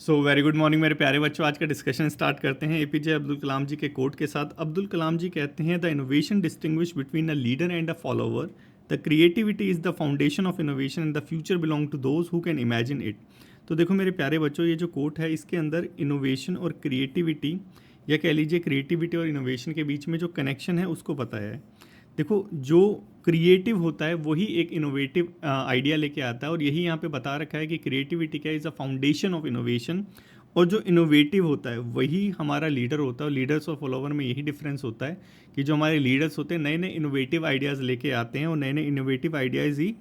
Very good morning मेरे प्यारे बच्चों। आज का डिस्कशन स्टार्ट करते हैं एपीजे अब्दुल कलाम जी के कोट के साथ। अब्दुल कलाम जी कहते हैं the innovation distinguish between a leader and a follower, the creativity is the foundation of innovation and the future belong to those who can imagine it. तो देखो मेरे प्यारे बच्चों, ये जो कोट है इसके अंदर इनोवेशन और क्रिएटिविटी, या कह लीजिए क्रिएटिविटी और इनोवेशन के बीच में जो कनेक्शन है उसको बताया है। देखो, जो क्रिएटिव होता है वही एक इनोवेटिव आइडिया लेके आता है, और यही यहाँ पे बता रखा है कि क्रिएटिविटी क्या is a foundation of innovation, और जो इनोवेटिव होता है वही हमारा लीडर होता है। और लीडर्स और फॉलोवर में यही डिफरेंस होता है कि जो हमारे लीडर्स होते हैं नए नए इनोवेटिव आइडियाज़ लेके आते हैं, और नए नए इनोवेटिव आइडियाज़ ही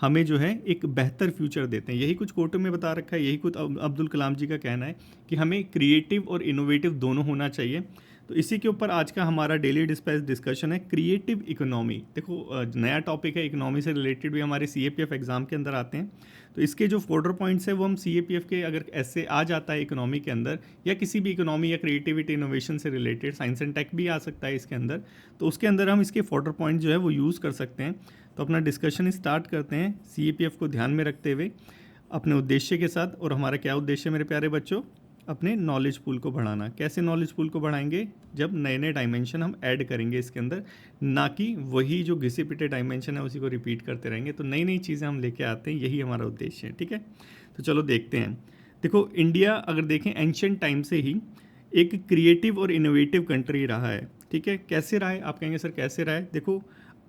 हमें जो है एक बेहतर फ्यूचर देते हैं। यही कुछ कोटों में बता रखा है, यही कुछ अब्दुल कलाम जी का कहना है कि हमें क्रिएटिव और इनोवेटिव दोनों होना चाहिए। तो इसी के ऊपर आज का हमारा डेली डिस्पैच डिस्कशन है, क्रिएटिव इकोनॉमी। देखो, नया टॉपिक है, इकोनॉमी से रिलेटेड भी हमारे सीएपीएफ एग्जाम के अंदर आते हैं। तो इसके जो फोर्डर पॉइंट्स है वो हम सीएपीएफ के, अगर ऐसे आ जाता है इकोनॉमी के अंदर, या किसी भी इकोनॉमी या क्रिएटिविटी इनोवेशन से रिलेटेड, साइंस एंड टेक भी आ सकता है इसके अंदर, तो उसके अंदर हम इसके फोर्डर पॉइंट जो है वो यूज़ कर सकते हैं। तो अपना डिस्कशन स्टार्ट करते हैं सीएपीएफ को ध्यान में रखते हुए अपने उद्देश्य के साथ। और हमारा क्या उद्देश्य है मेरे प्यारे बच्चों? अपने नॉलेज पूल को बढ़ाना। कैसे नॉलेज पूल को बढ़ाएंगे? जब नए नए डायमेंशन हम ऐड करेंगे इसके अंदर, ना कि वही जो घिसे पिटे डायमेंशन है उसी को रिपीट करते रहेंगे। तो नई नई चीज़ें हम लेके आते हैं, यही हमारा उद्देश्य है। ठीक है, तो चलो देखते हैं। देखो, इंडिया अगर देखें एंशियंट टाइम से ही एक क्रिएटिव और इनोवेटिव कंट्री रहा है। ठीक है, कैसे रहा है? आप कहेंगे सर कैसे रहा है? देखो,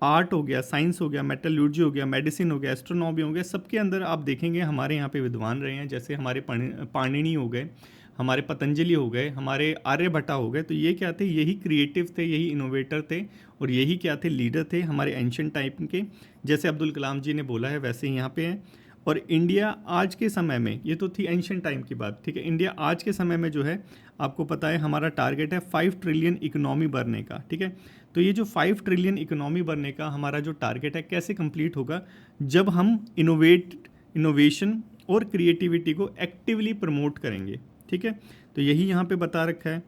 आर्ट हो गया, साइंस हो गया, मेटलर्जी हो गया, मेडिसिन हो गया, एस्ट्रोनॉमी हो गया, सबके अंदर आप देखेंगे हमारे यहाँ पे विद्वान रहे हैं। जैसे हमारे पाणिनि हो गए, हमारे पतंजलि हो गए, हमारे आर्यभट्टा हो गए। तो ये क्या थे? यही क्रिएटिव थे, यही इनोवेटर थे, और यही क्या थे? लीडर थे हमारे एंशियंट टाइम के। जैसे अब्दुल कलाम जी ने बोला है वैसे ही यहाँ पे है। और इंडिया आज के समय में, ये तो थी एंशियंट टाइम की बात, ठीक है। इंडिया आज के समय में जो है, आपको पता है हमारा टारगेट है 5 ट्रिलियन इकोनॉमी बनने का। ठीक है, तो ये जो 5 ट्रिलियन इकोनॉमी बनने का हमारा जो टारगेट है, कैसे कंप्लीट होगा? जब हम इनोवेशन और क्रिएटिविटी को एक्टिवली प्रमोट करेंगे। ठीक है, तो यही यहाँ पे बता रखा है।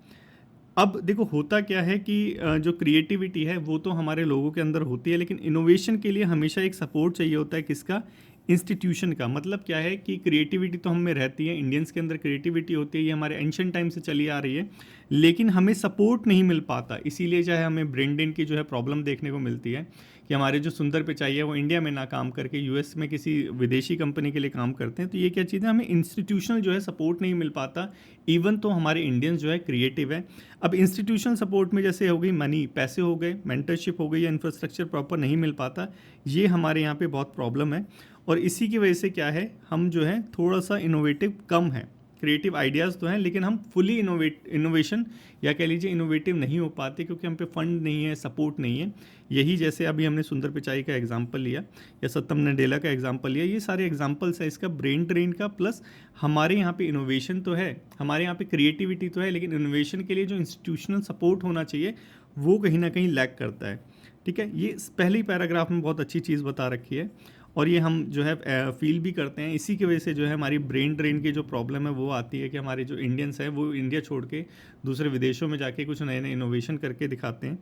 अब देखो, होता क्या है कि जो क्रिएटिविटी है वो तो हमारे लोगों के अंदर होती है, लेकिन इनोवेशन के लिए हमेशा एक सपोर्ट चाहिए होता है। किसका? इंस्टीट्यूशन का। मतलब क्या है कि क्रिएटिविटी तो हम में रहती है, इंडियंस के अंदर क्रिएटिविटी होती है, ये हमारे एंशियंट टाइम से चली आ रही है, लेकिन हमें सपोर्ट नहीं मिल पाता। इसीलिए चाहे हमें ब्रेन ड्रेन की जो है प्रॉब्लम देखने को मिलती है कि हमारे जो सुंदर पिचाई है वो इंडिया में ना काम करके यूएस में किसी विदेशी कंपनी के लिए काम करते हैं। तो ये क्या चीज़ है? हमें इंस्टीट्यूशनल जो है सपोर्ट नहीं मिल पाता, इवन तो हमारे इंडियंस जो है क्रिएटिव है। अब इंस्टीट्यूशनल सपोर्ट में जैसे हो गई मनी, पैसे हो गए, मेंटरशिप हो गई, या इंफ्रास्ट्रक्चर प्रॉपर नहीं मिल पाता, ये हमारे यहाँ पे बहुत प्रॉब्लम है। और इसी की वजह से क्या है, हम जो है थोड़ा सा इनोवेटिव कम है। क्रिएटिव आइडियाज़ तो हैं, लेकिन हम फुली इनोवेशन या कह लीजिए इनोवेटिव नहीं हो पाते, क्योंकि हम पे फंड नहीं है, सपोर्ट नहीं है। यही जैसे अभी हमने सुंदर पिचाई का एग्जांपल लिया, या सत्यम नडेला का एग्जांपल लिया, ये सारे एग्जांपल्स है इसका ब्रेन ड्रेन का। प्लस हमारे यहाँ पे इनोवेशन तो है, हमारे यहाँ पे क्रिएटिविटी तो है, लेकिन इनोवेशन के लिए जो इंस्टीट्यूशनल सपोर्ट होना चाहिए वो कहीं ना कहीं लैक करता है। ठीक है, ये पहले पैराग्राफ में बहुत अच्छी चीज़ बता रखी है, और ये हम जो है फील भी करते हैं। इसी की वजह से जो है हमारी ब्रेन ड्रेन की जो प्रॉब्लम है वो आती है कि हमारे जो इंडियंस हैं वो इंडिया छोड़ के दूसरे विदेशों में जाके कुछ नए नए इनोवेशन करके दिखाते हैं।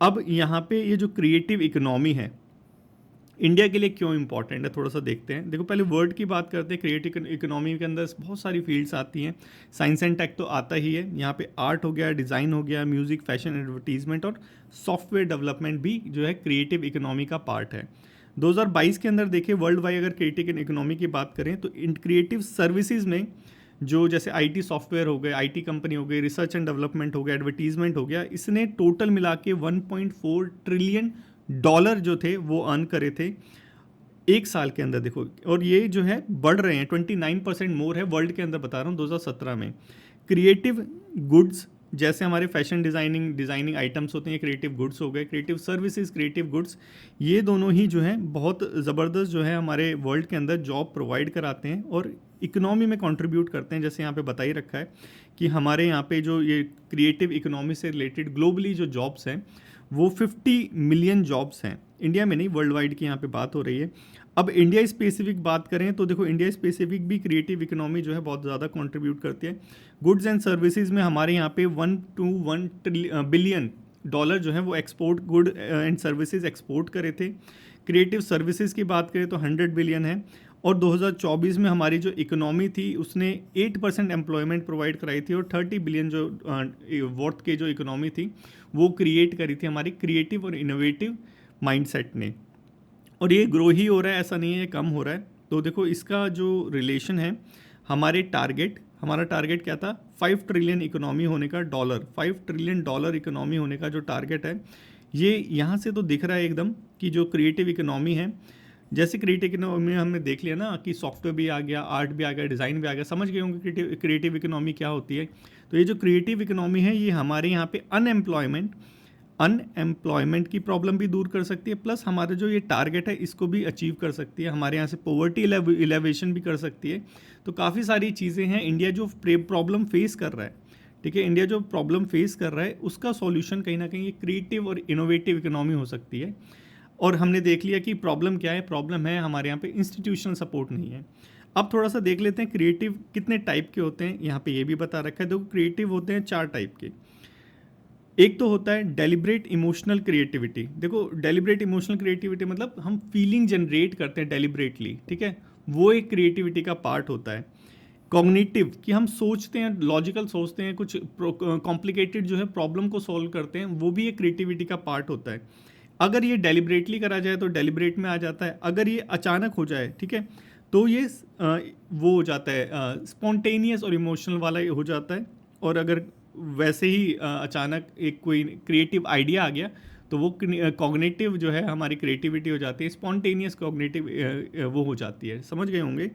अब यहाँ पे ये जो क्रिएटिव इकोनॉमी है इंडिया के लिए क्यों इंपॉर्टेंट है, थोड़ा सा देखते हैं। देखो, पहले वर्ड की बात करते हैं। क्रिएटिव इकोनॉमी के अंदर बहुत सारी फील्ड्स आती हैं। साइंस एंड टेक तो आता ही है, यहाँ पे आर्ट हो गया, डिज़ाइन हो गया, म्यूज़िक, फैशन, एडवर्टीजमेंट और सॉफ्टवेयर डेवलपमेंट भी जो है क्रिएटिव इकोनॉमी का पार्ट है। 2022 के अंदर देखिए, वर्ल्ड वाइड अगर क्रिएटिव इकोनॉमी की बात करें तो इन क्रिएटिव सर्विसेज में जो जैसे आईटी सॉफ्टवेयर हो गए, आईटी कंपनी हो गई, रिसर्च एंड डेवलपमेंट हो गया, एडवर्टीजमेंट हो गया, इसने टोटल मिला के 1.4 ट्रिलियन डॉलर जो थे वो अर्न करे थे एक साल के अंदर। देखो, और ये जो है बढ़ रहे हैं, 29% मोर है वर्ल्ड के अंदर, बता रहा हूँ 2017 में। क्रिएटिव गुड्स जैसे हमारे फैशन डिज़ाइनिंग आइटम्स होते हैं, क्रिएटिव गुड्स हो गए, क्रिएटिव सर्विसेज, क्रिएटिव गुड्स, ये दोनों ही जो हैं बहुत ज़बरदस्त जो है हमारे वर्ल्ड के अंदर जॉब प्रोवाइड कराते हैं और इकोनॉमी में कंट्रीब्यूट करते हैं। जैसे यहाँ पे बता ही रखा है कि हमारे यहाँ पे जो ये क्रिएटिव इकोनॉमी से रिलेटेड ग्लोबली जो जॉब्स हैं वो 50 मिलियन जॉब्स हैं। इंडिया में नहीं, वर्ल्ड वाइड की यहाँ पे बात हो रही है। अब इंडिया स्पेसिफिक बात करें तो देखो, इंडिया स्पेसिफिक भी क्रिएटिव इकोनॉमी जो है बहुत ज़्यादा कंट्रीब्यूट करती है। गुड्स एंड सर्विसेज में हमारे यहाँ पे 1 to 1 बिलियन डॉलर जो है वो export, good and services export करे थे। क्रिएटिव सर्विसेज की बात करें तो 100 बिलियन है, और 2024 में हमारी जो इकोनॉमी थी उसने 8% एम्प्लॉयमेंट प्रोवाइड कराई थी और 30 बिलियन जो वर्थ के जो इकोनॉमी थी वो क्रिएट करी थी हमारी क्रिएटिव और इनोवेटिव माइंडसेट ने। और ये ग्रो ही हो रहा है, ऐसा नहीं है ये कम हो रहा है। तो देखो इसका जो रिलेशन है हमारा टारगेट क्या था, 5 ट्रिलियन इकोनॉमी होने का, डॉलर 5 ट्रिलियन डॉलर इकोनॉमी होने का जो टारगेट है, ये यहाँ से तो दिख रहा है एकदम कि जो क्रिएटिव इकोनॉमी है, जैसे क्रिएटिव इकोनॉमी में हमने देख लिया ना कि सॉफ्टवेयर भी आ गया, आर्ट भी आ गया, डिज़ाइन भी आ गया, समझ गए होंगे क्रिएटिव इकोनॉमी क्या होती है। तो ये जो क्रिएटिव इकोनॉमी है ये हमारे यहाँ पे अनएम्प्लॉयमेंट की प्रॉब्लम भी दूर कर सकती है, प्लस हमारा जो ये टारगेट है इसको भी अचीव कर सकती है, हमारे यहाँ से पॉवर्टी इलेवेशन भी कर सकती है। तो काफ़ी सारी चीज़ें हैं। इंडिया जो प्रॉब्लम फेस कर रहा है, ठीक है, इंडिया जो प्रॉब्लम फेस कर रहा है उसका सॉल्यूशन कहीं ना कहीं ये क्रिएटिव और इनोवेटिव इकोनॉमी हो सकती है। और हमने देख लिया कि प्रॉब्लम क्या है, प्रॉब्लम है हमारे यहाँ पे इंस्टीट्यूशनल सपोर्ट नहीं है। अब थोड़ा सा देख लेते हैं क्रिएटिव कितने टाइप के होते हैं, यहाँ पे ये भी बता रखा है। देखो क्रिएटिव होते हैं 4 टाइप के। एक तो होता है डेलिब्रेट इमोशनल क्रिएटिविटी। देखो डेलिब्रेट इमोशनल क्रिएटिविटी मतलब हम फीलिंग जनरेट करते हैं डेलिब्रेटली, ठीक है, वो एक क्रिएटिविटी का पार्ट होता है। कॉग्निटिव कि हम सोचते हैं, लॉजिकल सोचते हैं, कुछ कॉम्प्लिकेटेड जो है प्रॉब्लम को सॉल्व करते हैं, वो भी एक क्रिएटिविटी का पार्ट होता है। अगर ये डेलिब्रेटली करा जाए तो डेलिब्रेट में आ जाता है, अगर ये अचानक हो जाए, ठीक है, तो ये वो हो जाता है स्पॉन्टेनियस और इमोशनल वाला हो जाता है। और अगर वैसे ही अचानक एक कोई क्रिएटिव आइडिया आ गया तो वो कॉग्निटिव जो है हमारी क्रिएटिविटी हो जाती है, स्पॉन्टेनियस कॉग्निटिव वो हो जाती है, समझ गए होंगे।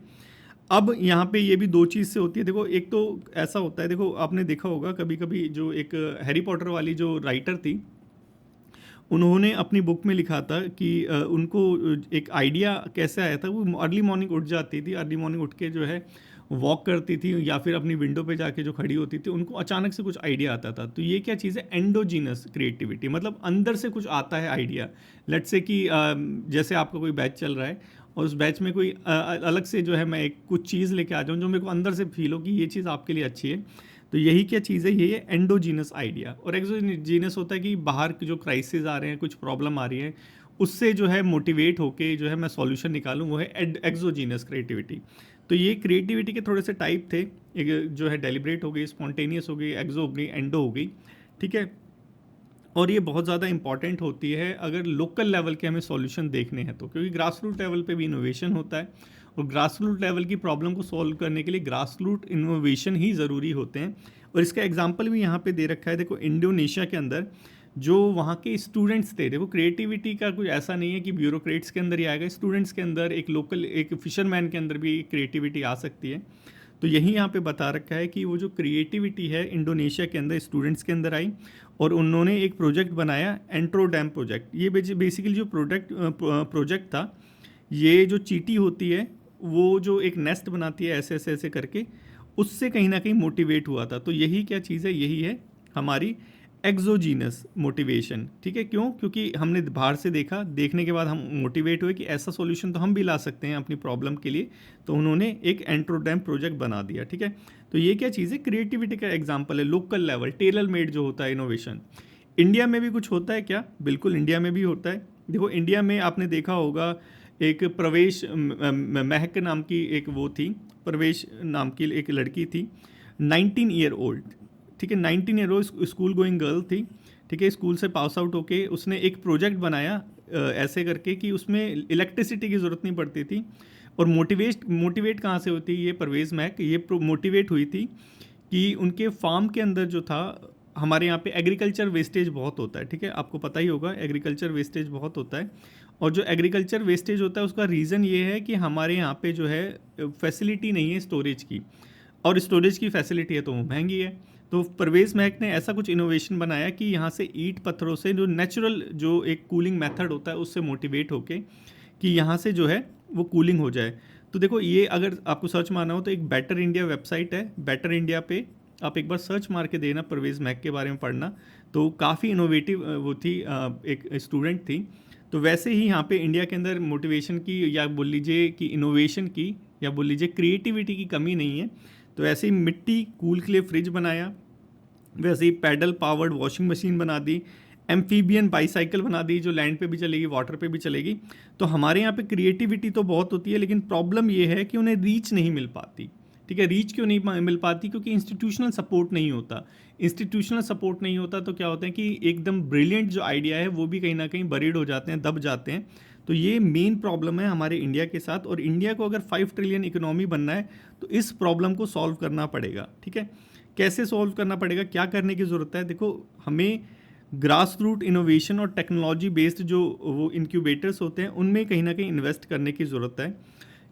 अब यहाँ पे ये भी 2 चीज़ से होती है। देखो एक तो ऐसा होता है, देखो आपने देखा होगा कभी कभी जो एक हैरी पॉटर वाली जो राइटर थी, उन्होंने अपनी बुक में लिखा था कि उनको एक आइडिया कैसे आया था। वो अर्ली मॉर्निंग उठ जाती थी, अर्ली मॉर्निंग उठ के जो है वॉक करती थी या फिर अपनी विंडो पे जाके जो खड़ी होती थी, उनको अचानक से कुछ आइडिया आता था। तो ये क्या चीज़ है, एंडोजीनस क्रिएटिविटी, मतलब अंदर से कुछ आता है आइडिया। लेट्स से कि जैसे आपका कोई बैच चल रहा है और उस बैच में कोई अलग से जो है मैं एक कुछ चीज़ लेके आ जाऊँ जो मेरे को अंदर से फील हो कि ये चीज़ आपके लिए अच्छी है। तो यही क्या चीज़ है, ये एंडोजीनस आइडिया। और एक्सोजीनस होता है कि बाहर के जो क्राइसिस आ रहे हैं, कुछ प्रॉब्लम आ रही है, उससे जो है मोटिवेट होके जो है मैं सॉल्यूशन निकालूं, वो है एक्सोजीनस क्रिएटिविटी। तो ये क्रिएटिविटी के थोड़े से टाइप थे, एक जो है डेलिब्रेट हो गई, स्पॉन्टेनियस हो गई, एक्सो हो गई, एंडो हो गई, ठीक है। और ये बहुत ज़्यादा इंपॉर्टेंट होती है अगर लोकल लेवल के हमें सॉल्यूशन देखने हैं तो, क्योंकि ग्रास रूट लेवल पे भी इनोवेशन होता है और ग्रास रूट लेवल की प्रॉब्लम को सॉल्व करने के लिए ग्रास रूट इनोवेशन ही ज़रूरी होते हैं। और इसका एग्जांपल भी यहाँ पे दे रखा है। देखो इंडोनेशिया के अंदर जो वहाँ के स्टूडेंट्स थे, देखो क्रिएटिविटी का कुछ ऐसा नहीं है कि ब्यूरोक्रेट्स के अंदर ही आएगा, स्टूडेंट्स के अंदर, एक लोकल एक फिशरमैन के अंदर भी क्रिएटिविटी आ सकती है। तो यही यहाँ पे बता रखा है कि वो जो क्रिएटिविटी है इंडोनेशिया के अंदर स्टूडेंट्स के अंदर आई और उन्होंने एक प्रोजेक्ट बनाया, एंट्रोडैम प्रोजेक्ट। ये बेसिकली जो प्रोजेक्ट था, ये जो चींटी होती है वो जो एक नेस्ट बनाती है ऐसे ऐसे ऐसे करके, उससे कहीं ना कहीं मोटिवेट हुआ था। तो यही क्या चीज़ है, यही है हमारी एक्सोजीनस मोटिवेशन, ठीक है। क्यों? क्योंकि हमने बाहर से देखा, देखने के बाद हम मोटिवेट हुए कि ऐसा सॉल्यूशन तो हम भी ला सकते हैं अपनी प्रॉब्लम के लिए, तो उन्होंने एक एंट्रोडैम प्रोजेक्ट बना दिया, ठीक है। तो ये क्या चीज़ है, क्रिएटिविटी का एग्जाम्पल है, लोकल लेवल, टेलर मेड जो होता है इनोवेशन। इंडिया में भी कुछ होता है क्या? बिल्कुल इंडिया में भी होता है। देखो इंडिया में आपने देखा होगा एक प्रवेश महक नाम की एक वो थी, प्रवेश नाम की एक लड़की थी, 19 ईयर ओल्ड, ठीक है, 19 year old school going girl थी, ठीक है। स्कूल से पास आउट होके उसने एक प्रोजेक्ट बनाया ऐसे करके कि उसमें इलेक्ट्रिसिटी की ज़रूरत नहीं पड़ती थी। और मोटिवेट कहाँ से होती है, ये परवेज़ महक ये मोटिवेट हुई थी कि उनके फार्म के अंदर जो था, हमारे यहाँ पे एग्रीकल्चर वेस्टेज बहुत होता है, ठीक है, आपको पता ही होगा एग्रीकल्चर वेस्टेज बहुत होता है। और जो एग्रीकल्चर वेस्टेज होता है उसका रीज़न ये है कि हमारे यहाँ पे जो है फैसिलिटी नहीं है स्टोरेज की, और स्टोरेज की फैसिलिटी है तो वो महंगी है। तो परवेज़ महक ने ऐसा कुछ इनोवेशन बनाया कि यहाँ से ईंट पत्थरों से जो नेचुरल जो एक कूलिंग मेथड होता है उससे मोटिवेट होके कि यहाँ से जो है वो कूलिंग हो जाए। तो देखो ये अगर आपको सर्च मारना हो तो एक बेटर इंडिया वेबसाइट है, बेटर इंडिया पे आप एक बार सर्च मार के देना, परवेज़ महक के बारे में पढ़ना, तो काफ़ी इनोवेटिव वो थी, एक स्टूडेंट थी। तो वैसे ही यहाँ पे इंडिया के अंदर मोटिवेशन की या बोल लीजिए कि इनोवेशन की या बोल लीजिए क्रिएटिविटी की कमी नहीं है। तो ऐसे ही मिट्टी कूल के लिए फ्रिज बनाया, वैसे ही पैडल पावर्ड वॉशिंग मशीन बना दी, एम्फीबियन बाईसाइकिल बना दी जो लैंड पे भी चलेगी, वाटर पे भी चलेगी। तो हमारे यहाँ पे क्रिएटिविटी तो बहुत होती है, लेकिन प्रॉब्लम ये है कि उन्हें रीच नहीं मिल पाती। ठीक है, रीच क्यों नहीं मिल पाती? क्योंकि इंस्टीट्यूशनल सपोर्ट नहीं होता। इंस्टीट्यूशनल सपोर्ट नहीं होता तो क्या होता है कि एकदम ब्रिलियंट जो आइडिया है वो भी कहीं ना कहीं बरीड हो जाते हैं, दब जाते हैं। तो ये मेन प्रॉब्लम है हमारे इंडिया के साथ, और इंडिया को अगर 5 ट्रिलियन इकोनॉमी बनना है तो इस प्रॉब्लम को सॉल्व करना पड़ेगा। ठीक है, कैसे सॉल्व करना पड़ेगा, क्या करने की ज़रूरत है? देखो, हमें ग्रास रूट इनोवेशन और टेक्नोलॉजी बेस्ड जो वो इंक्यूबेटर्स होते हैं उनमें कहीं ना कहीं इन्वेस्ट करने की ज़रूरत है।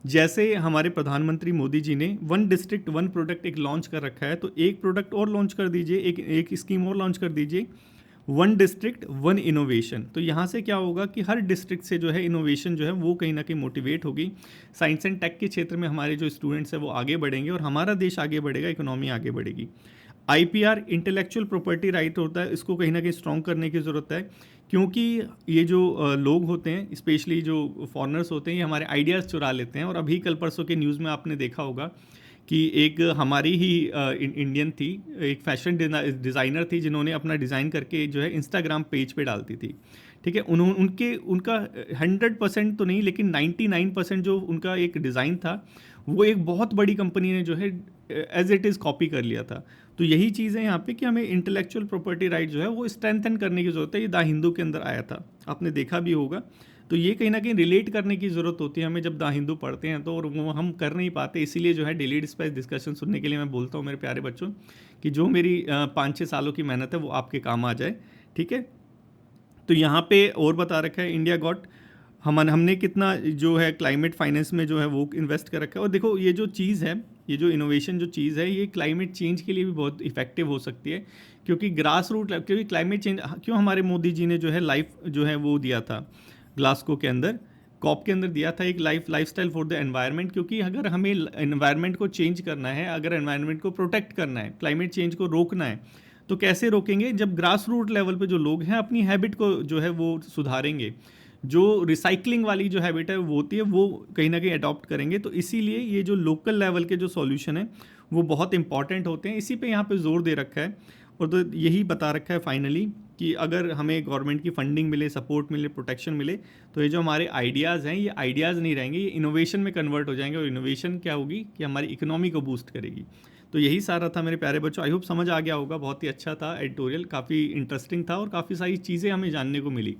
जैसे हमारे प्रधानमंत्री मोदी जी ने 1 डिस्ट्रिक्ट 1 प्रोडक्ट एक लॉन्च कर रखा है, तो एक प्रोडक्ट और लॉन्च कर दीजिए, एक स्कीम और लॉन्च कर दीजिए, 1 डिस्ट्रिक्ट 1 इनोवेशन। तो यहाँ से क्या होगा कि हर डिस्ट्रिक्ट से जो है इनोवेशन जो है वो कहीं ना कहीं मोटिवेट होगी। साइंस एंड टेक के क्षेत्र में हमारे जो स्टूडेंट्स हैं वो आगे बढ़ेंगे और हमारा देश आगे बढ़ेगा, इकोनॉमी आगे बढ़ेगी। आईपीआर इंटेलेक्चुअल प्रॉपर्टी राइट होता है, इसको कहीं ना कहीं स्ट्रॉन्ग करने की ज़रूरत है, क्योंकि ये जो लोग होते हैं, स्पेशली जो फॉरेनर्स होते हैं, ये हमारे आइडियाज़ चुरा लेते हैं। और अभी कल परसों के न्यूज़ में आपने देखा होगा कि एक हमारी ही इंडियन थी, एक फैशन डिज़ाइनर थी, जिन्होंने अपना डिज़ाइन करके जो है इंस्टाग्राम पेज पे डालती थी। ठीक है, उनका 100% तो नहीं, लेकिन 99% जो उनका एक डिज़ाइन था वो एक बहुत बड़ी कंपनी ने जो है एज इट इज़ कॉपी कर लिया था। तो यही चीज़ है यहाँ पे कि हमें इंटेलेक्चुअल प्रॉपर्टी राइट जो है वो स्ट्रेंथन करने की ज़रूरत है। ये द हिंदू के अंदर आया था, आपने देखा भी होगा। तो ये कहीं ना कहीं रिलेट करने की ज़रूरत होती है हमें जब द हिंदू पढ़ते हैं तो, और वो हम कर नहीं पाते। इसीलिए जो है डेली डिस्पैच डिस्कशन सुनने के लिए मैं बोलता हूँ मेरे प्यारे बच्चों कि जो मेरी 5-6 सालों की मेहनत है वो आपके काम आ जाए। ठीक है, तो यहाँ पे और बता रखा है इंडिया गॉट, हमने कितना जो है क्लाइमेट फाइनेंस में जो है वो इन्वेस्ट कर रखा है। और देखो, ये जो चीज़ है, ये जो इनोवेशन जो चीज़ है, ये क्लाइमेट चेंज के लिए भी बहुत इफेक्टिव हो सकती है, क्योंकि ग्रास रूट, क्योंकि क्लाइमेट चेंज क्यों हमारे मोदी जी ने जो है लाइफ जो है वो दिया था ग्लासगो के अंदर, कॉप के अंदर दिया था एक लाइफस्टाइल फॉर द एनवायरनमेंट। क्योंकि अगर हमें एनवायरनमेंट को चेंज करना है, अगर एनवायरनमेंट को प्रोटेक्ट करना है, क्लाइमेट चेंज को रोकना है, तो कैसे रोकेंगे? जब ग्रास रूट लेवल पे जो लोग हैं अपनी हैबिट को जो है वो सुधारेंगे, जो रिसाइकलिंग वाली जो हैबिट है वो होती है वो कहीं ना कहीं अडॉप्ट करेंगे। तो इसीलिए ये जो लोकल लेवल के जो सॉल्यूशन है वो बहुत इंपॉर्टेंट होते हैं, इसी पे यहाँ पे जोर दे रखा है। और तो यही बता रखा है फाइनली कि अगर हमें गवर्नमेंट की फंडिंग मिले, सपोर्ट मिले, प्रोटेक्शन मिले, तो ये जो हमारे आइडियाज़ हैं ये आइडियाज़ नहीं रहेंगे, ये इनोवेशन में कन्वर्ट हो जाएंगे। और इनोवेशन क्या होगी कि हमारी इकोनॉमी को बूस्ट करेगी। तो यही सारा था मेरे प्यारे बच्चों, आई होप समझ आ गया होगा। बहुत ही अच्छा था एडिटोरियल, काफ़ी इंटरेस्टिंग था और काफ़ी सारी चीज़ें हमें जानने को मिली।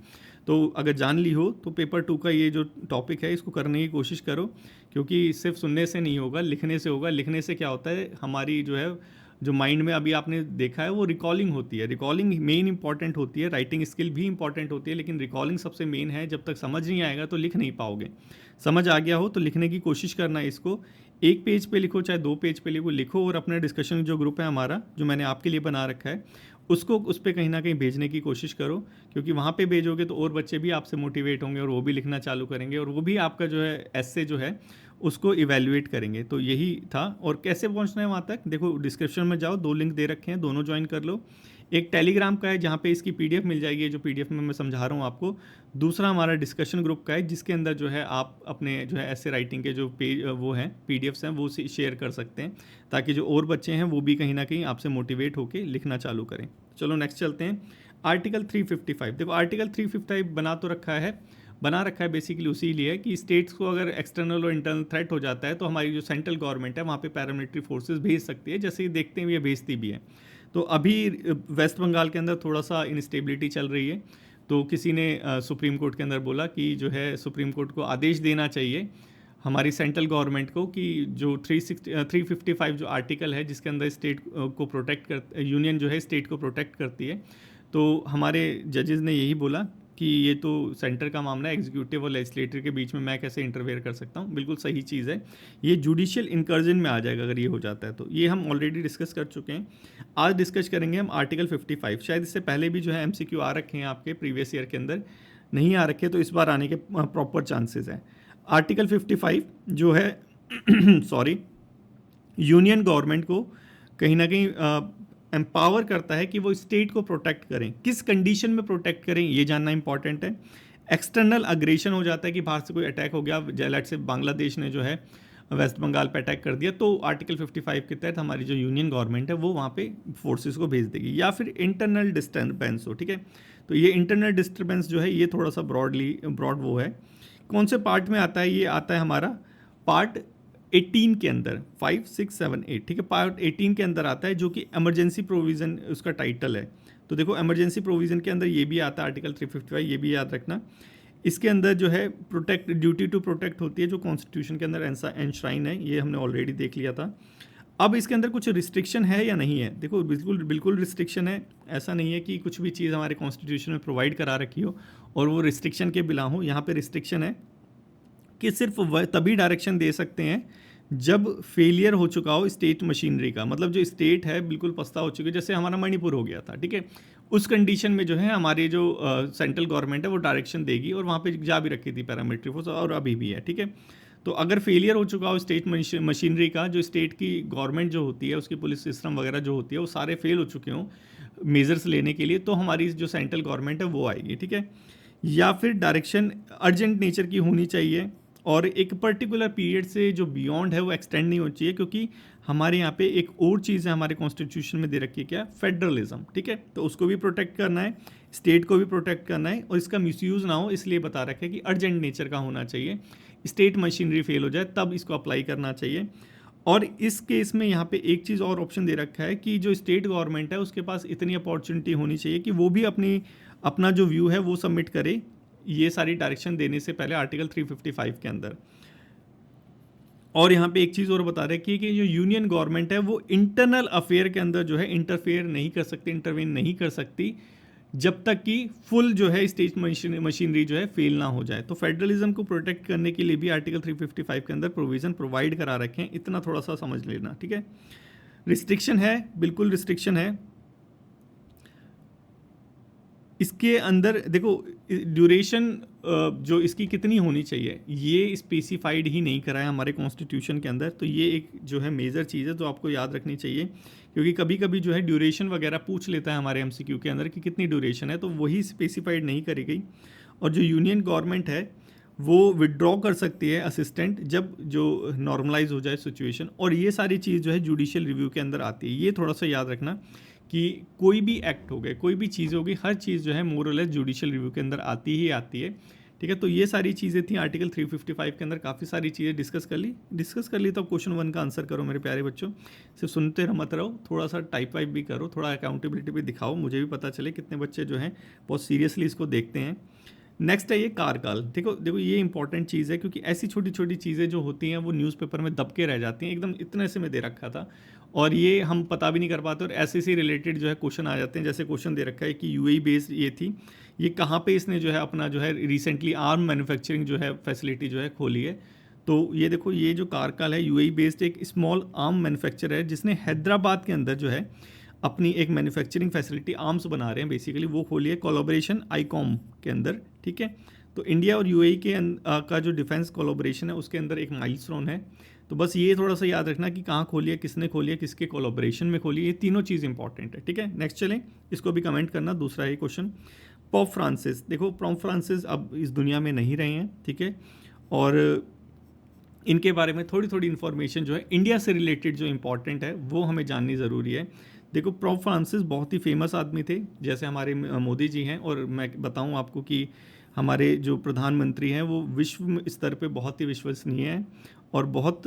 तो अगर जान ली हो तो पेपर 2 का ये जो टॉपिक है इसको करने की कोशिश करो, क्योंकि सिर्फ सुनने से नहीं होगा, लिखने से होगा। लिखने से क्या होता है, हमारी जो है जो माइंड में अभी आपने देखा है वो रिकॉलिंग होती है, रिकॉलिंग मेन इंपॉर्टेंट होती है, राइटिंग स्किल भी इंपॉर्टेंट होती है, लेकिन रिकॉलिंग सबसे मेन है। जब तक समझ नहीं आएगा तो लिख नहीं पाओगे। समझ आ गया हो तो लिखने की कोशिश करना है इसको, 1 पेज पे लिखो चाहे 2 पेज पे लिखो, और अपना डिस्कशन जो ग्रुप है हमारा, जो मैंने आपके लिए बना रखा है, उसको उस पर कहीं ना कहीं भेजने की कोशिश करो, क्योंकि वहाँ पे भेजोगे तो और बच्चे भी आपसे मोटिवेट होंगे और वो भी लिखना चालू करेंगे, और वो भी आपका जो है एस्से जो है उसको इवैल्यूएट करेंगे। तो यही था। और कैसे पहुंचना है वहाँ तक, देखो डिस्क्रिप्शन में जाओ, 2 लिंक दे रखे हैं, दोनों ज्वाइन कर लो। एक टेलीग्राम का है जहाँ पे इसकी पीडीएफ मिल जाएगी, जो पीडीएफ में मैं समझा रहा हूँ आपको। दूसरा हमारा डिस्कशन ग्रुप का है, जिसके अंदर जो है आप अपने जो है ऐसे राइटिंग के जो पेज वो हैं, पीडीएफ्स हैं, वो शेयर कर सकते हैं, ताकि जो और बच्चे हैं वो भी कहीं ना कहीं आपसे मोटिवेट होकर लिखना चालू करें। चलो नेक्स्ट चलते हैं। आर्टिकल 355, देखो आर्टिकल 355 बना रखा है बेसिकली उसी लिए कि स्टेट्स को अगर एक्सटर्नल और इंटरनल थ्रेट हो जाता है तो हमारी जो सेंट्रल गवर्नमेंट है वहाँ पे पैरामिलिट्री फोर्सेस भेज सकती है, जैसे देखते हैं ये भेजती भी है। तो अभी वेस्ट बंगाल के अंदर थोड़ा सा इंस्टेबिलिटी चल रही है, तो किसी ने सुप्रीम कोर्ट के अंदर बोला कि जो है सुप्रीम कोर्ट को आदेश देना चाहिए हमारी सेंट्रल गवर्नमेंट को कि जो 355 जो आर्टिकल है जिसके अंदर स्टेट को प्रोटेक्ट कर, यूनियन जो है स्टेट को प्रोटेक्ट करती है, तो हमारे जजेस ने यही बोला कि ये तो सेंटर का मामला है, एग्जीक्यूटिव और लेजिस्लेटर के बीच में मैं कैसे इंटरफेयर कर सकता हूँ। बिल्कुल सही चीज़ है, ये जुडिशियल इंकर्जन में आ जाएगा अगर ये हो जाता है तो। ये हम ऑलरेडी डिस्कस कर चुके हैं, आज डिस्कस करेंगे हम आर्टिकल 55। शायद इससे पहले भी जो है MCQ आ रखे हैं आपके प्रीवियस ईयर के अंदर, नहीं आ रखे तो इस बार आने के प्रॉपर चांसेस हैं। आर्टिकल 55 जो है सॉरी, यूनियन गवर्नमेंट को कहीं ना कहीं एम्पावर करता है कि वो स्टेट को प्रोटेक्ट करें। किस कंडीशन में प्रोटेक्ट करें ये जानना इंपॉर्टेंट है। एक्सटर्नल अग्रेशन हो जाता है कि बाहर से कोई अटैक हो गया, लेट्स से बांग्लादेश ने जो है वेस्ट बंगाल पे अटैक कर दिया, तो आर्टिकल 55 के तहत हमारी जो यूनियन गवर्नमेंट है वो वहाँ पे फोर्सेस को भेज देगी। या फिर इंटरनल डिस्टर्बेंस हो, ठीक है, तो ये इंटरनल डिस्टर्बेंस जो है ये थोड़ा सा ब्रॉड वो है, कौन से पार्ट में आता है, ये आता है हमारा पार्ट 18 के अंदर, 5, 6, 7, 8, ठीक है, पार्ट 18 के अंदर आता है, जो कि इमरजेंसी प्रोविज़न उसका टाइटल है। तो देखो इमरजेंसी प्रोविज़न के अंदर ये भी आता है आर्टिकल 355, ये भी याद रखना। इसके अंदर जो है प्रोटेक्ट, ड्यूटी टू प्रोटेक्ट होती है, जो कॉन्स्टिट्यूशन के अंदर एनश्राइन है, ये हमने ऑलरेडी देख लिया था। अब इसके अंदर कुछ रिस्ट्रिक्शन है या नहीं है, देखो बिल्कुल बिल्कुल रिस्ट्रिक्शन है। ऐसा नहीं है कि कुछ भी चीज़ हमारे कॉन्स्टिट्यूशन में प्रोवाइड करा रखी हो और वो रिस्ट्रिक्शन के बिना हो। यहाँ पे रिस्ट्रिक्शन है कि सिर्फ वह तभी डायरेक्शन दे सकते हैं जब फेलियर हो चुका हो स्टेट मशीनरी का, मतलब जो स्टेट है बिल्कुल पस्ता हो चुकी है, जैसे हमारा मणिपुर हो गया था, ठीक है, उस कंडीशन में जो है हमारी जो सेंट्रल गवर्नमेंट है वो डायरेक्शन देगी, और वहाँ पे जा भी रखी थी पैरामिलिट्री फोर्स और अभी भी है, ठीक है। तो अगर फेलियर हो चुका हो स्टेट मशीनरी का, जो स्टेट की गवर्नमेंट जो होती है उसकी पुलिस सिस्टम वगैरह जो होती है वो सारे फेल हो चुके हों मेजर्स लेने के लिए, तो हमारी जो सेंट्रल गवर्नमेंट है वो आएगी, ठीक है। या फिर डायरेक्शन अर्जेंट नेचर की होनी चाहिए और एक पर्टिकुलर पीरियड से जो बियॉन्ड है वो एक्सटेंड नहीं होनी चाहिए, क्योंकि हमारे यहाँ पे एक और चीज़ है हमारे कॉन्स्टिट्यूशन में दे रखी है, क्या, फेडरलिज्म, ठीक है, तो उसको भी प्रोटेक्ट करना है, स्टेट को भी प्रोटेक्ट करना है, और इसका मिसयूज़ ना हो इसलिए बता रखा है कि अर्जेंट नेचर का होना चाहिए, स्टेट मशीनरी फेल हो जाए तब इसको अप्लाई करना चाहिए। और इस केस में यहाँ पे एक चीज़ और ऑप्शन दे रखा है कि जो स्टेट गवर्नमेंट है उसके पास इतनी अपॉर्चुनिटी होनी चाहिए कि वो भी अपना जो व्यू है वो सबमिट करे ये सारी डायरेक्शन देने से पहले आर्टिकल 355 के अंदर। और यहाँ पे एक चीज़ और बता रहे हैं कि जो यूनियन गवर्नमेंट है वो इंटरनल अफेयर के अंदर जो है इंटरफेयर नहीं कर सकती, इंटरवेन नहीं कर सकती जब तक कि फुल जो है स्टेट मशीनरी जो है फेल ना हो जाए। तो फेडरलिज्म को प्रोटेक्ट करने के लिए भी आर्टिकल 355 के अंदर प्रोविज़न प्रोवाइड करा रखे हैं, इतना थोड़ा सा समझ लेना, ठीक है। रिस्ट्रिक्शन है, बिल्कुल रिस्ट्रिक्शन है इसके अंदर। देखो ड्यूरेशन जो इसकी कितनी होनी चाहिए ये स्पेसिफाइड ही नहीं करा है हमारे कॉन्स्टिट्यूशन के अंदर, तो ये एक जो है मेजर चीज़ है जो आपको याद रखनी चाहिए, क्योंकि कभी कभी जो है ड्यूरेशन वगैरह पूछ लेता है हमारे एमसीक्यू के अंदर कि कितनी ड्यूरेशन है, तो वही स्पेसिफाइड नहीं करी गई। और जो यूनियन गवर्नमेंट है वो विड्रॉ कर सकती है असिस्टेंट जब जो नॉर्मलाइज हो जाए सिचुएशन, और ये सारी चीज़ जो है जुडिशियल रिव्यू के अंदर आती है। ये थोड़ा सा याद रखना कि कोई भी एक्ट हो गए, कोई भी चीज़ होगी, हर चीज़ जो है मोर और लेस जुडिशियल रिव्यू के अंदर आती ही आती है, ठीक है। तो ये सारी चीज़ें थी आर्टिकल 355 के अंदर, काफ़ी सारी चीज़ें डिस्कस कर ली। तो क्वेश्चन 1 का आंसर करो मेरे प्यारे बच्चों, सिर्फ सुनते मत रहो, थोड़ा सा टाइप वाइप भी करो, थोड़ा अकाउंटेबिलिटी भी दिखाओ, मुझे भी पता चले कितने बच्चे जो हैं बहुत सीरियसली इसको देखते हैं। नेक्स्ट है ये कारकाल। देखो ये इंपॉर्टेंट चीज़ है, क्योंकि ऐसी छोटी छोटी चीज़ें जो होती हैं वो न्यूज़पेपर में दबके रह जाती हैं, एकदम इतने से में दे रखा था और ये हम पता भी नहीं कर पाते, और ऐसे से रिलेटेड जो है क्वेश्चन आ जाते हैं। जैसे क्वेश्चन दे रखा है कि यूएई बेस्ड ये थी, ये कहाँ पे इसने जो है अपना जो है रिसेंटली आर्म मैन्युफैक्चरिंग जो है फैसिलिटी जो है खोली है। तो ये देखो ये जो कारकाल है यूएई बेस्ड एक स्मॉल आर्म मैन्युफैक्चरर है, जिसने हैदराबाद के अंदर जो है अपनी एक मैन्युफैक्चरिंग फैसिलिटी, आर्म्स बना रहे हैं बेसिकली, वो खोली है कोलैबोरेशन आईकॉम के अंदर, ठीक है। तो इंडिया और यूएई के का जो डिफेंस कोलैबोरेशन है उसके अंदर एक माइलस्टोन है। तो बस ये थोड़ा सा याद रखना कि कहाँ खोली है, किसने खोली है, किसके कोलैबोरेशन में खोली है, ये तीनों चीज़ इंपॉर्टेंट है, ठीक है। नेक्स्ट चलें, इसको भी कमेंट करना। दूसरा ये क्वेश्चन, पोप फ्रांसिस। देखो पोप फ्रांसिस अब इस दुनिया में नहीं रहे हैं, ठीक है, और इनके बारे में थोड़ी थोड़ी इन्फॉर्मेशन जो है इंडिया से रिलेटेड जो इंपॉर्टेंट है वो हमें जाननी ज़रूरी है। देखो पोप फ्रांसिस बहुत ही फेमस आदमी थे, जैसे हमारे मोदी जी हैं, और मैं बताऊं आपको कि हमारे जो प्रधानमंत्री हैं वो विश्व स्तर पे बहुत ही विश्वसनीय हैं, और बहुत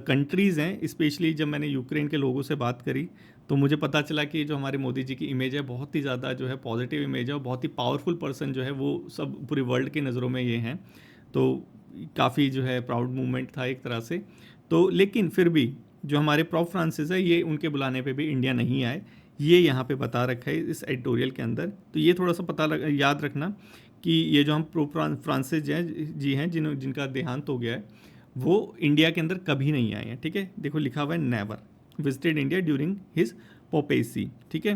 कंट्रीज़ हैं। स्पेशली जब मैंने यूक्रेन के लोगों से बात करी तो मुझे पता चला कि जो हमारे मोदी जी की इमेज है बहुत ही ज़्यादा जो है पॉजिटिव इमेज है, और बहुत ही पावरफुल पर्सन जो है वो सब पूरी वर्ल्ड की नज़रों में ये हैं। तो काफ़ी जो है प्राउड मूवमेंट था एक तरह से। तो लेकिन फिर भी जो हमारे पोप फ्रांसिस है ये उनके बुलाने पे भी इंडिया नहीं आए, ये यहाँ पे बता रखा है इस एडिटोरियल के अंदर। तो ये थोड़ा सा याद रखना कि ये जो हम पोप फ्रांसिस जी हैं जिनका देहांत हो गया है, वो इंडिया के अंदर कभी नहीं आए हैं, ठीक है। देखो लिखा हुआ है never visited India during his papacy, ठीक है।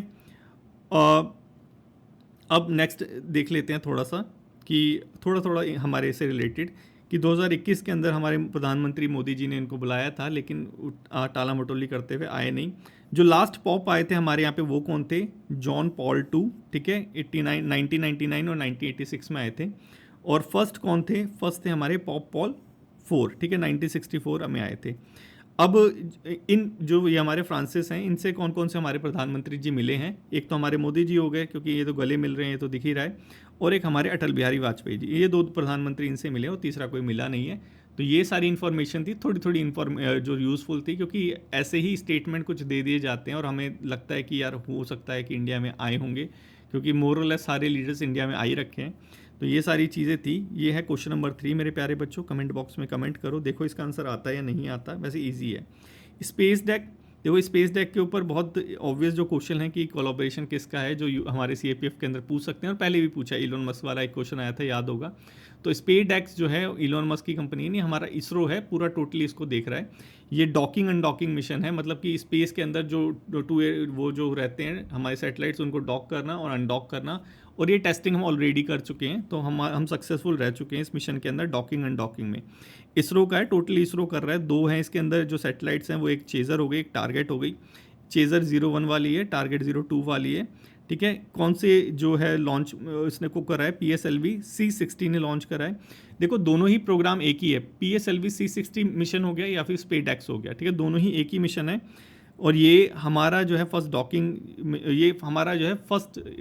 अब नेक्स्ट देख लेते हैं थोड़ा सा कि थोड़ा हमारे से रिलेटेड कि 2021 के अंदर हमारे प्रधानमंत्री मोदी जी ने इनको बुलाया था, लेकिन टाला मटोली करते हुए आए नहीं। जो लास्ट पॉप आए थे हमारे यहाँ पे वो कौन थे, जॉन पॉल II, ठीक है, 1999 और 1986 में आए थे। और फर्स्ट कौन थे, फर्स्ट थे हमारे पॉप पॉल 4, ठीक है, 1964 में आए थे। अब इन जो ये हमारे फ्रांसिस हैं, इनसे कौन कौन से हमारे प्रधानमंत्री जी मिले हैं? एक तो हमारे मोदी जी हो गए, क्योंकि ये तो गले मिल रहे हैं, ये तो दिख ही रहा है, और एक हमारे अटल बिहारी वाजपेयी जी, ये 2 प्रधानमंत्री इनसे मिले और तीसरा कोई मिला नहीं है। तो ये सारी इन्फॉर्मेशन थी, थोड़ी थोड़ी जो यूज़फुल थी, क्योंकि ऐसे ही स्टेटमेंट कुछ दे दिए जाते हैं और हमें लगता है कि यार हो सकता है कि इंडिया में आए होंगे, क्योंकि मोरलेस सारे लीडर्स इंडिया में आ ही रखे हैं। तो ये सारी चीज़ें थी। ये है क्वेश्चन नंबर 3 मेरे प्यारे बच्चों। कमेंट बॉक्स में कमेंट करो, देखो इसका आंसर आता है या नहीं आता। वैसे इजी है। स्पेस डेक, देखो स्पेस डेक के ऊपर बहुत ऑब्वियस जो क्वेश्चन है कि कोलैबोरेशन किसका है, जो हमारे सीएपीएफ के अंदर पूछ सकते हैं, और पहले भी पूछा, इलोन मस्क वाला एक क्वेश्चन आया था, याद होगा। तो स्पेस डेक्स जो है इलोन मस्क की कंपनी नहीं, हमारा इसरो है, पूरा टोटली इसको देख रहा है। ये डॉकिंग अनडॉकिंग मिशन है, मतलब कि स्पेस के अंदर जो वो जो रहते हैं हमारे सैटेलाइट्स, उनको डॉक करना और अनडॉक करना, और ये टेस्टिंग हम ऑलरेडी कर चुके हैं, तो हम सक्सेसफुल रह चुके हैं इस मिशन के अंदर डॉकिंग एंड डॉकिंग में। इसरो का है, टोटली इसरो कर रहा है। 2 हैं इसके अंदर जो सैटेलाइट्स हैं, वो एक चेज़र हो गई, एक टारगेट हो गई। चेज़र 01 वाली है, टारगेट 02 वाली है, ठीक है। कौन से जो है लॉन्च इसने को करा है, PSLV C60 ने लॉन्च करा है। देखो दोनों ही प्रोग्राम एक ही है, PSLV C60 मिशन हो गया या फिर स्पेसडेक्स हो गया, ठीक है, दोनों ही एक ही मिशन है। और ये हमारा जो है फर्स्ट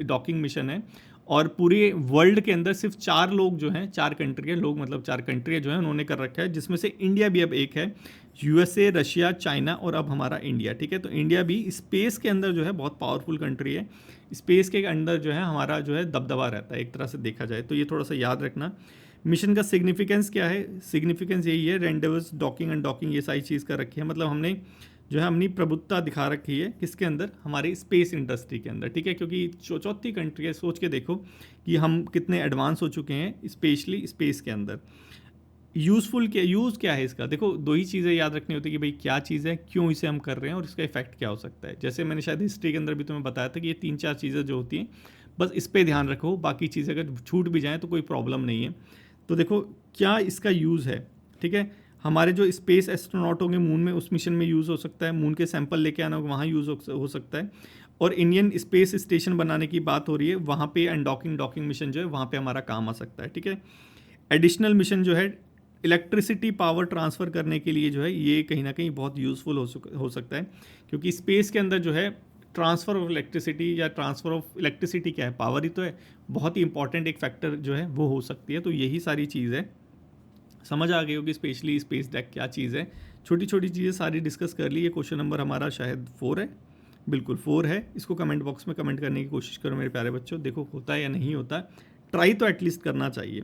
डॉकिंग मिशन है। और पूरे वर्ल्ड के अंदर सिर्फ 4 लोग जो हैं, 4 कंट्री है, लोग मतलब 4 कंट्री जो है उन्होंने कर रखा है, जिसमें से इंडिया भी अब एक है। USA, रशिया, चाइना और अब हमारा इंडिया, ठीक है। तो इंडिया भी स्पेस के अंदर जो है बहुत पावरफुल कंट्री है। स्पेस के अंदर जो है हमारा जो है दबदबा रहता है एक तरह से देखा जाए, तो ये थोड़ा सा याद रखना। मिशन का सिग्निफिकेंस क्या है? सिग्निफिकेंस यही है, रेंडवस डॉकिंग एंड डॉकिंग ये सारी चीज़ कर रखी है, मतलब हमने जो है अपनी प्रभुत्ता दिखा रखी है किसके अंदर, हमारी स्पेस इंडस्ट्री के अंदर, ठीक है। क्योंकि चौथी कंट्री है, सोच के देखो कि हम कितने एडवांस हो चुके हैं स्पेशली स्पेस के अंदर। यूज़ क्या है इसका? देखो 2 ही चीज़ें याद रखनी होती है कि भाई क्या चीज़ है, क्यों इसे हम कर रहे हैं और इसका इफेक्ट क्या हो सकता है। जैसे मैंने शायद हिस्ट्री के अंदर भी तुम्हें बताया था कि ये 3-4 चीज़ें जो होती हैं, बस इस पर ध्यान रखो, बाकी चीज़ें अगर छूट भी जाएँ तो कोई प्रॉब्लम नहीं है। तो देखो क्या इसका यूज़ है, ठीक है। हमारे जो स्पेस एस्ट्रोनॉट होंगे मून में, उस मिशन में यूज़ हो सकता है, मून के सैंपल लेके आना होगा, वहाँ यूज़ हो सकता है। और इंडियन स्पेस स्टेशन बनाने की बात हो रही है, वहाँ पे डॉकिंग मिशन जो है वहाँ पे हमारा काम आ सकता है, ठीक है। एडिशनल मिशन जो है इलेक्ट्रिसिटी पावर ट्रांसफ़र करने के लिए जो है ये कहीं ना कहीं बहुत यूज़फुल हो सकता है, क्योंकि स्पेस के अंदर जो है ट्रांसफ़र ऑफ इलेक्ट्रिसिटी या ट्रांसफ़र ऑफ इलेक्ट्रिसिटी क्या है, पावर ही तो है, बहुत ही इंपॉर्टेंट एक फैक्टर जो है वो हो सकती है। तो यही सारी चीज़ है, समझ आ गई होगी स्पेशली स्पेस डेक क्या चीज़ है। छोटी छोटी चीज़ें सारी डिस्कस कर ली। ये क्वेश्चन नंबर हमारा शायद 4 है, बिल्कुल 4 है। इसको कमेंट बॉक्स में कमेंट करने की कोशिश करो मेरे प्यारे बच्चों, देखो होता है या नहीं होता, ट्राई तो एटलीस्ट करना चाहिए।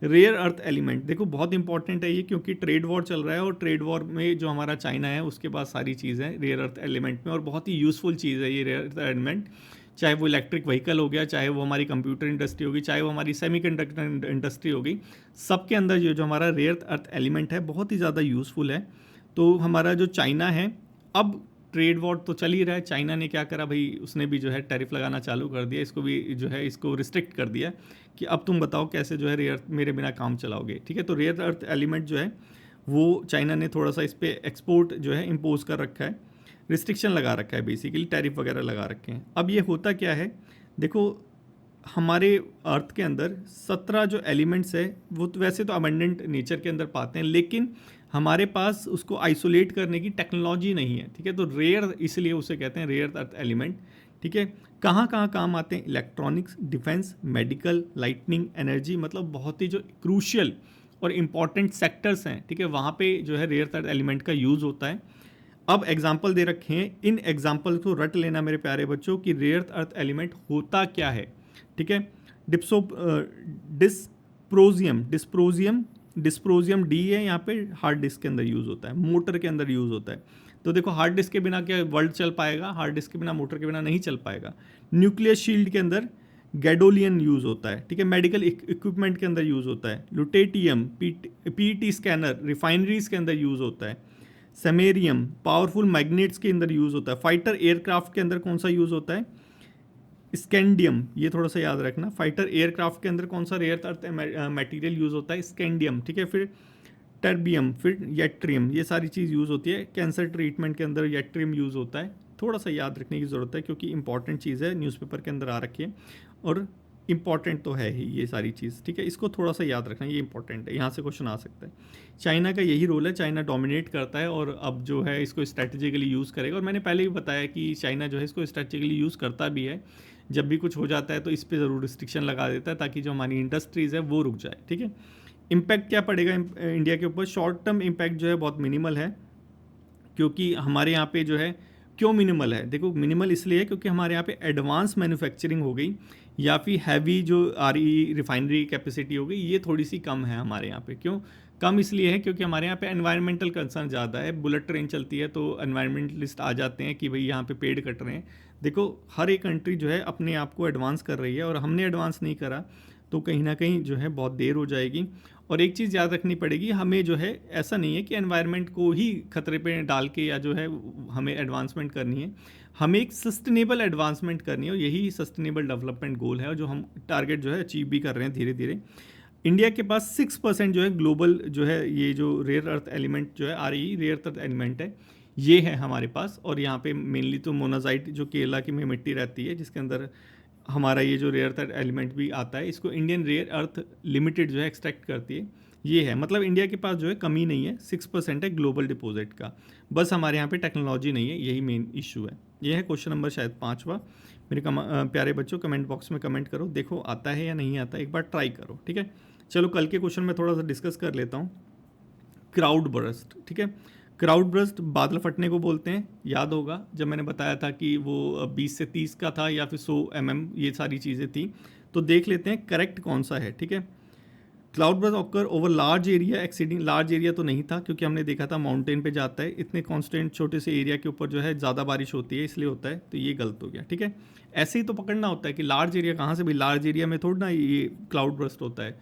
रेयर अर्थ एलिमेंट, देखो बहुत इंपॉर्टेंट है ये, क्योंकि ट्रेड वॉर चल रहा है और ट्रेड वॉर में जो हमारा चाइना है उसके पास सारी चीज़ है रेयर अर्थ एलिमेंट में, और बहुत ही यूज़फुल चीज़ है ये रेयर अर्थ एलिमेंट। चाहे वो इलेक्ट्रिक व्हीकल हो गया, चाहे वो हमारी कंप्यूटर इंडस्ट्री होगी, चाहे वो हमारी सेमीकंडक्टर इंडस्ट्री होगी, सबके अंदर ये जो हमारा रेयर अर्थ एलिमेंट है बहुत ही ज़्यादा यूज़फुल है। तो हमारा जो चाइना है, अब ट्रेड वॉर तो चल ही रहा है, चाइना ने क्या करा भाई, उसने भी जो है टैरिफ लगाना चालू कर दिया, इसको भी जो है इसको रिस्ट्रिक्ट कर दिया कि अब तुम बताओ कैसे जो है रेयर मेरे बिना काम चलाओगे, ठीक है। तो रेयर अर्थ एलिमेंट जो है वो चाइना ने थोड़ा सा इस पर एक्सपोर्ट जो है इम्पोज कर रखा है, रिस्ट्रिक्शन लगा रखा है, बेसिकली टैरिफ वगैरह लगा रखे हैं। अब ये होता क्या है, देखो हमारे अर्थ के अंदर 17 जो एलिमेंट्स है वो तो वैसे तो अबंडेंट नेचर के अंदर पाते हैं, लेकिन हमारे पास उसको आइसोलेट करने की टेक्नोलॉजी नहीं है, ठीक है। तो रेयर इसलिए उसे कहते हैं रेयर अर्थ एलिमेंट, ठीक है। कहाँ कहाँ काम आते हैं? Electronics, defence, medical, lightning, energy, मतलब बहुत ही जो क्रूशियल और इम्पॉर्टेंट सेक्टर्स हैं, ठीक है, वहाँ पे जो है रेयर अर्थ एलिमेंट का यूज़ होता है। अब एग्जाम्पल दे रखे हैं, इन एग्जाम्पल को रट लेना मेरे प्यारे बच्चों कि रेयर अर्थ एलिमेंट होता क्या है, ठीक है। डिस्प्रोजियम डी है यहाँ पे, हार्ड डिस्क के अंदर यूज़ होता है, मोटर के अंदर यूज़ होता है। तो देखो हार्ड डिस्क के बिना क्या वर्ल्ड चल पाएगा? हार्ड डिस्क के बिना, मोटर के बिना नहीं चल पाएगा। न्यूक्लियर शील्ड के अंदर गैडोलियन यूज़ होता है, ठीक है। मेडिकल इक्विपमेंट के अंदर यूज़ होता है। लुटेटियम, पीटी स्कैनर, रिफाइनरीज के अंदर यूज़ होता है। सेमेरियम, पावरफुल मैग्नेट्स के अंदर यूज़ होता है। फाइटर एयरक्राफ्ट के अंदर कौन सा यूज़ होता है? स्कैंडियम, ये थोड़ा सा याद रखना। फाइटर एयरक्राफ्ट के अंदर कौन सा रेयर अर्थ मटेरियल यूज़ होता है? स्कैंडियम, ठीक है। फिर टर्बियम, फिर येट्रियम, ये सारी चीज़ यूज़ होती है। कैंसर ट्रीटमेंट के अंदर येट्रियम यूज़ होता है। थोड़ा सा याद रखने की ज़रूरत है क्योंकि इंपॉर्टेंट चीज़ है, न्यूज़पेपर के अंदर आ रखी है। और इंपॉर्टेंट तो है ही ये सारी चीज़, ठीक है, इसको थोड़ा सा याद रखना, ये इंपॉर्टेंट है, यहाँ से क्वेश्चन आ सकता है। चाइना का यही रोल है, चाइना डोमिनेट करता है और अब जो है इसको स्ट्रैटेजिकली यूज़ करेगा, और मैंने पहले भी बताया कि चाइना जो है इसको स्ट्रैटेजिकली यूज़ करता भी है, जब भी कुछ हो जाता है तो इस पर ज़रूर रिस्ट्रिक्शन लगा देता है ताकि जो हमारी इंडस्ट्रीज़ है वो रुक जाए, ठीक है। इम्पैक्ट क्या पड़ेगा इंडिया के ऊपर? शॉर्ट टर्म इम्पैक्ट जो है बहुत मिनिमल है, क्योंकि हमारे यहाँ पे जो है, क्यों मिनिमल है? देखो मिनिमल इसलिए है क्योंकि हमारे यहाँ पे एडवांस मैन्युफैक्चरिंग हो गई, या फिर हैवी जो RE रिफाइनरी कैपेसिटी हो गई, ये थोड़ी सी कम है हमारे यहाँ पे। क्यों कम? इसलिए है क्योंकि हमारे यहाँ पे एनवायरमेंटल कंसर्न ज़्यादा है। बुलेट ट्रेन चलती है तो एनवायरमेंटलिस्ट आ जाते हैं कि भाई यहाँ पे पेड़ कट रहे हैं। देखो हर एक कंट्री जो है अपने आप को एडवांस कर रही है, और हमने एडवांस नहीं करा तो कहीं ना कहीं जो है बहुत देर हो जाएगी। और एक चीज़ याद रखनी पड़ेगी, हमें जो है ऐसा नहीं है कि एनवायरनमेंट को ही खतरे पे डाल के या जो है हमें एडवांसमेंट करनी है, हमें एक सस्टेनेबल एडवांसमेंट करनी है, और यही सस्टेनेबल डेवलपमेंट गोल है, और जो हम टारगेट जो है अचीव भी कर रहे हैं धीरे धीरे। इंडिया के पास 6% जो है ग्लोबल जो है ये जो रेयर अर्थ एलिमेंट जो है RE रेयर अर्थ एलिमेंट है, ये है हमारे पास। और यहाँ पे मेनली तो मोनाजाइट जो केरला की में मिट्टी रहती है, जिसके अंदर हमारा ये जो रेयर अर्थ एलिमेंट भी आता है, इसको इंडियन रेयर अर्थ लिमिटेड जो है एक्सट्रैक्ट करती है। ये है मतलब इंडिया के पास जो है कमी नहीं है, 6% है ग्लोबल डिपॉजिट का, बस हमारे यहाँ पे टेक्नोलॉजी नहीं है, यही मेन इशू है। ये है क्वेश्चन नंबर शायद 5वां। मेरे प्यारे बच्चों कमेंट बॉक्स में कमेंट करो, देखो आता है या नहीं आता, एक बार ट्राई करो, ठीक है। चलो कल के क्वेश्चन में थोड़ा सा डिस्कस कर लेता हूँ। क्राउड बर्स्ट, ठीक है, क्राउड बर्स्ट बादल फटने को बोलते हैं, याद होगा जब मैंने बताया था कि वो 20 से 30 का था या फिर 100 mm, ये सारी चीज़ें थी। तो देख लेते हैं करेक्ट कौन सा है, ठीक है। Cloud burst occur over large area exceeding, large area तो नहीं था क्योंकि हमने देखा था माउंटेन पे जाता है, इतने कांस्टेंट छोटे से एरिया के ऊपर जो है ज़्यादा बारिश होती है इसलिए होता है, तो ये गलत हो गया, ठीक है। ऐसे ही तो पकड़ना होता है कि लार्ज एरिया कहाँ से, भाई लार्ज एरिया में थोड़ा ना ये क्लाउड बर्स्ट होता है,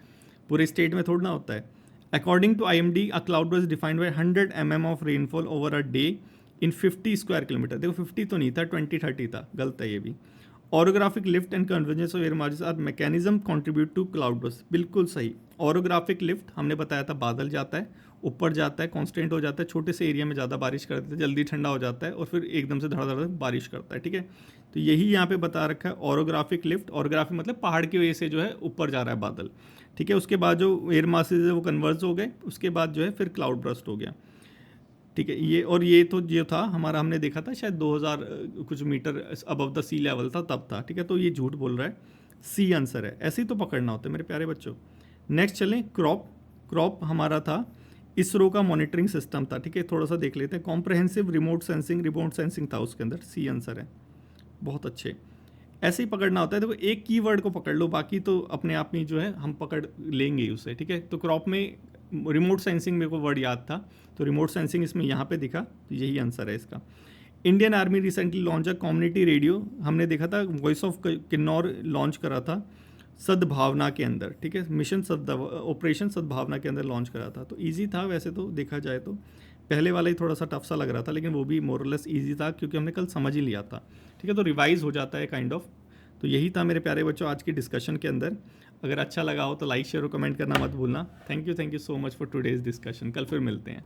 पूरे स्टेट में थोड़ा ना होता है। According to IMD a cloud burst defined by 100 mm of rainfall over a day in 50 square kilometre, देखो 50 तो नहीं था, 20-30 था, गलत है ये भी। Orographic lift and convergence of air margin are mechanism contribute to cloud burst, बिल्कुल सही। ऑरोग्राफिक लिफ्ट हमने बताया था, बादल जाता है ऊपर जाता है, कांस्टेंट हो जाता है, छोटे से एरिया में ज़्यादा बारिश कर देता है, जल्दी ठंडा हो जाता है और फिर एकदम से धड़ाधड़ बारिश करता है, ठीक है। तो यही यहाँ पे बता रखा है ऑरोग्राफिक लिफ्ट, ऑरोग्राफिक मतलब पहाड़ की वजह से जो है ऊपर जा रहा है बादल, ठीक है। उसके बाद जो एयर मासेज है वो कन्वर्ज हो गए, उसके बाद जो है फिर क्लाउड बर्स्ट हो गया, ठीक है। ये और ये तो जो था हमारा, हमने देखा था शायद 2000 कुछ metre above the sea level था तब था, ठीक है। तो ये झूठ बोल रहा है, सी आंसर है, ऐसे ही तो पकड़ना होता है मेरे प्यारे बच्चों। नेक्स्ट चलें, क्रॉप। क्रॉप हमारा था इसरो का मॉनिटरिंग सिस्टम था, ठीक है, थोड़ा सा देख लेते हैं। कॉम्प्रहेंसिव रिमोट सेंसिंग था उसके अंदर, सी आंसर है, बहुत अच्छे। ऐसे ही पकड़ना होता है, देखो एक कीवर्ड को पकड़ लो, बाकी तो अपने आप में जो है हम पकड़ लेंगे ही उसे, ठीक है। तो क्रॉप में रिमोट सेंसिंग मेरे को वर्ड याद था, तो रिमोट सेंसिंग इसमें यहाँ पे दिखा, तो यही आंसर है इसका। Indian army recently launch a community radio, हमने देखा था वॉइस ऑफ किन्नौर लॉन्च करा था सद्भावना के अंदर, ठीक है, मिशन ऑपरेशन सद्भावना के अंदर लॉन्च करा था। तो ईजी था वैसे तो देखा जाए तो, पहले वाला ही थोड़ा सा टफ सा लग रहा था, लेकिन वो भी मोरलेस ईजी था क्योंकि हमने कल समझ ही लिया था, ठीक है। तो रिवाइज हो जाता है काइंड ऑफ। तो यही था मेरे प्यारे बच्चों आज की डिस्कशन के अंदर। अगर अच्छा लगा हो तो लाइक शेयर और कमेंट करना मत भूलना। Thank you so much for today's discussion. कल फिर मिलते हैं।